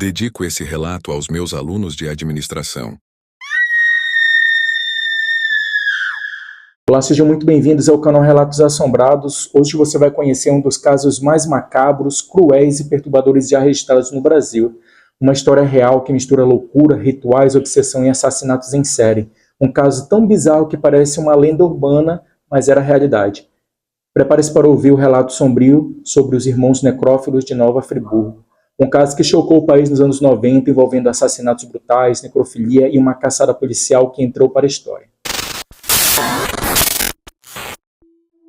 Dedico esse relato aos meus alunos de administração. Olá, sejam muito bem-vindos ao canal Relatos Assombrados. Hoje você vai conhecer um dos casos mais macabros, cruéis e perturbadores já registrados no Brasil. Uma história real que mistura loucura, rituais, obsessão e assassinatos em série. Um caso tão bizarro que parece uma lenda urbana, mas era realidade. Prepare-se para ouvir o relato sombrio sobre os irmãos necrófilos de Nova Friburgo. Um caso que chocou o país nos anos 90, envolvendo assassinatos brutais, necrofilia e uma caçada policial que entrou para a história.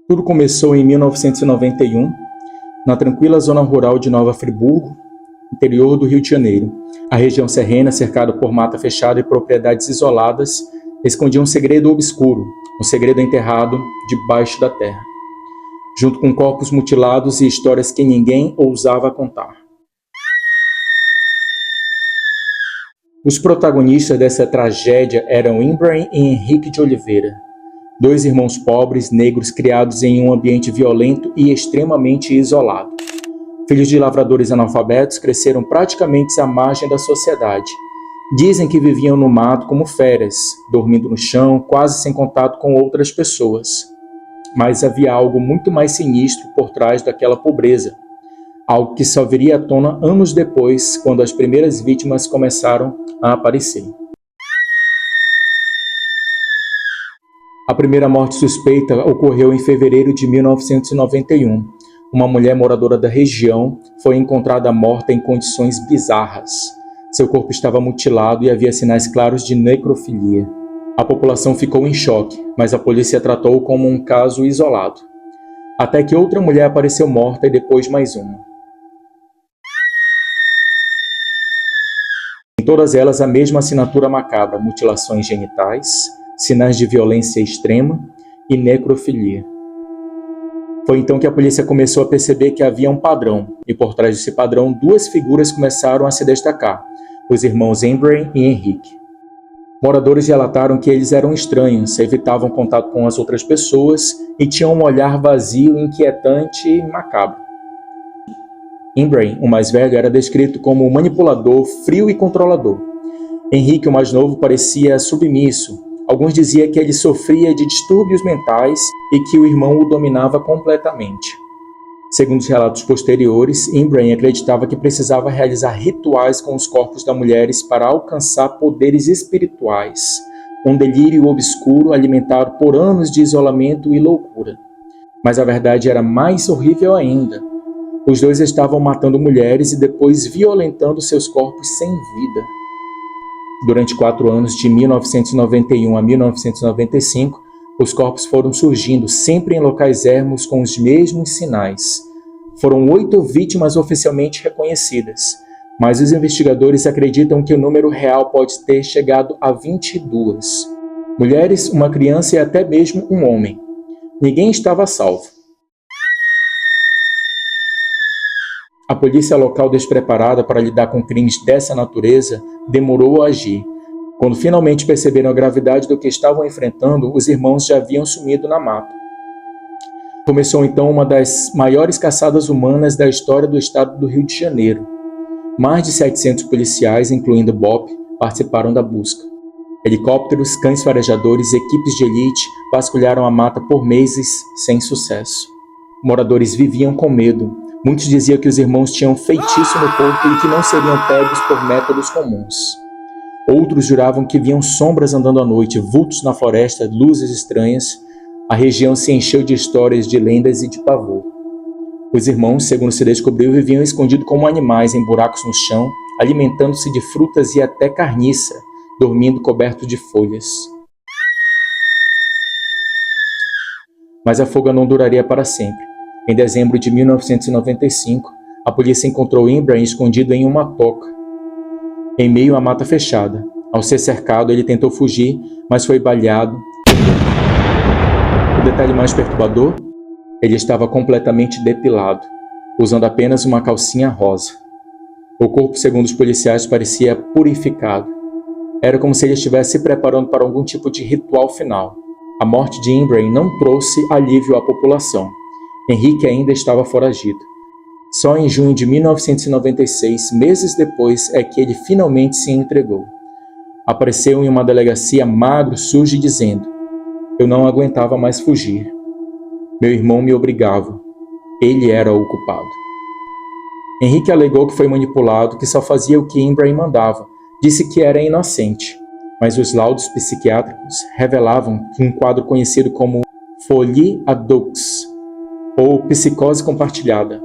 Tudo começou em 1991, na tranquila zona rural de Nova Friburgo, interior do Rio de Janeiro. A região serrana, cercada por mata fechada e propriedades isoladas, escondia um segredo obscuro, um segredo enterrado debaixo da terra, junto com corpos mutilados e histórias que ninguém ousava contar. Os protagonistas dessa tragédia eram Ibrahim e Henrique de Oliveira, dois irmãos pobres, negros, criados em um ambiente violento e extremamente isolado. Filhos de lavradores analfabetos, cresceram praticamente à margem da sociedade. Dizem que viviam no mato como férias, dormindo no chão, quase sem contato com outras pessoas. Mas havia algo muito mais sinistro por trás daquela pobreza. Algo que só viria à tona anos depois, quando as primeiras vítimas começaram a aparecer. A primeira morte suspeita ocorreu em fevereiro de 1991. Uma mulher moradora da região foi encontrada morta em condições bizarras. Seu corpo estava mutilado e havia sinais claros de necrofilia. A população ficou em choque, mas a polícia tratou como um caso isolado. Até que outra mulher apareceu morta e depois mais uma. Em todas elas a mesma assinatura macabra: mutilações genitais, sinais de violência extrema e necrofilia. Foi então que a polícia começou a perceber que havia um padrão, e por trás desse padrão, duas figuras começaram a se destacar: os irmãos Ibrahim e Henrique. Moradores relataram que eles eram estranhos, evitavam contato com as outras pessoas e tinham um olhar vazio, inquietante e macabro. Ibrahim, o mais velho, era descrito como manipulador, frio e controlador. Henrique, o mais novo, parecia submisso. Alguns diziam que ele sofria de distúrbios mentais e que o irmão o dominava completamente. Segundo os relatos posteriores, Ibrahim acreditava que precisava realizar rituais com os corpos das mulheres para alcançar poderes espirituais, um delírio obscuro alimentado por anos de isolamento e loucura. Mas a verdade era mais horrível ainda. Os dois estavam matando mulheres e depois violentando seus corpos sem vida. Durante 4 anos, de 1991 a 1995, os corpos foram surgindo sempre em locais ermos com os mesmos sinais. Foram 8 vítimas oficialmente reconhecidas, mas os investigadores acreditam que o número real pode ter chegado a 22. Mulheres, uma criança e até mesmo um homem. Ninguém estava a salvo. A polícia local, despreparada para lidar com crimes dessa natureza, demorou a agir. Quando finalmente perceberam a gravidade do que estavam enfrentando, os irmãos já haviam sumido na mata. Começou então uma das maiores caçadas humanas da história do estado do Rio de Janeiro. Mais de 700 policiais, incluindo BOP, participaram da busca. Helicópteros, cães farejadores e equipes de elite vasculharam a mata por meses sem sucesso. Moradores viviam com medo. Muitos diziam que os irmãos tinham feitiço no corpo e que não seriam pegos por métodos comuns. Outros juravam que viam sombras andando à noite, vultos na floresta, luzes estranhas. A região se encheu de histórias, de lendas e de pavor. Os irmãos, segundo se descobriu, viviam escondidos como animais em buracos no chão, alimentando-se de frutas e até carniça, dormindo cobertos de folhas. Mas a fuga não duraria para sempre. Em dezembro de 1995, a polícia encontrou Ibrahim escondido em uma toca, em meio à mata fechada. Ao ser cercado, ele tentou fugir, mas foi baleado. O detalhe mais perturbador? Ele estava completamente depilado, usando apenas uma calcinha rosa. O corpo, segundo os policiais, parecia purificado. Era como se ele estivesse se preparando para algum tipo de ritual final. A morte de Ibrahim não trouxe alívio à população. Henrique ainda estava foragido. Só em junho de 1996, meses depois, é que ele finalmente se entregou. Apareceu em uma delegacia magro, sujo e dizendo: eu não aguentava mais fugir. Meu irmão me obrigava. Ele era o culpado. Henrique alegou que foi manipulado, que só fazia o que Ibrahim mandava. Disse que era inocente, mas os laudos psiquiátricos revelavam que um quadro conhecido como folie à deux, ou psicose compartilhada,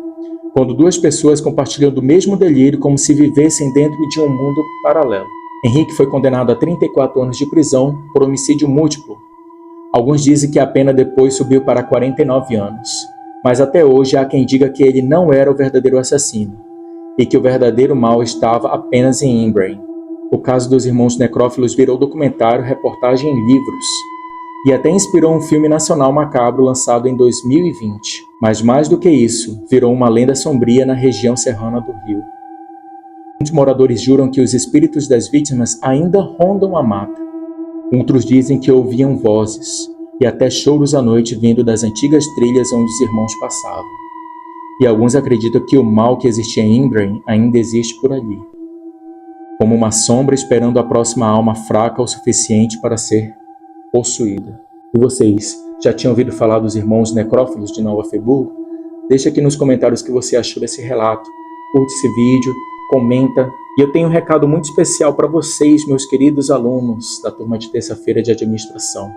quando duas pessoas compartilham do mesmo delírio como se vivessem dentro de um mundo paralelo. Henrique foi condenado a 34 anos de prisão por homicídio múltiplo. Alguns dizem que a pena depois subiu para 49 anos, mas até hoje há quem diga que ele não era o verdadeiro assassino e que o verdadeiro mal estava apenas em Ibrahim. O caso dos irmãos necrófilos virou documentário, reportagem em livros e até inspirou um filme nacional macabro lançado em 2020. Mas mais do que isso, virou uma lenda sombria na região serrana do Rio. Muitos moradores juram que os espíritos das vítimas ainda rondam a mata. Outros dizem que ouviam vozes e até choros à noite vindo das antigas trilhas onde os irmãos passavam. E alguns acreditam que o mal que existia em Ibrahim ainda existe por ali, como uma sombra esperando a próxima alma fraca o suficiente para ser possuída. E vocês já tinham ouvido falar dos irmãos necrófilos de Nova Friburgo? Deixa aqui nos comentários o que você achou desse relato. Curte esse vídeo, comenta. E eu tenho um recado muito especial para vocês, meus queridos alunos da turma de terça-feira de administração.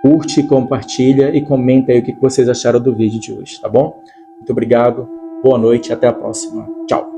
Curte, compartilha e comenta aí o que vocês acharam do vídeo de hoje, tá bom? Muito obrigado, boa noite e até a próxima. Tchau!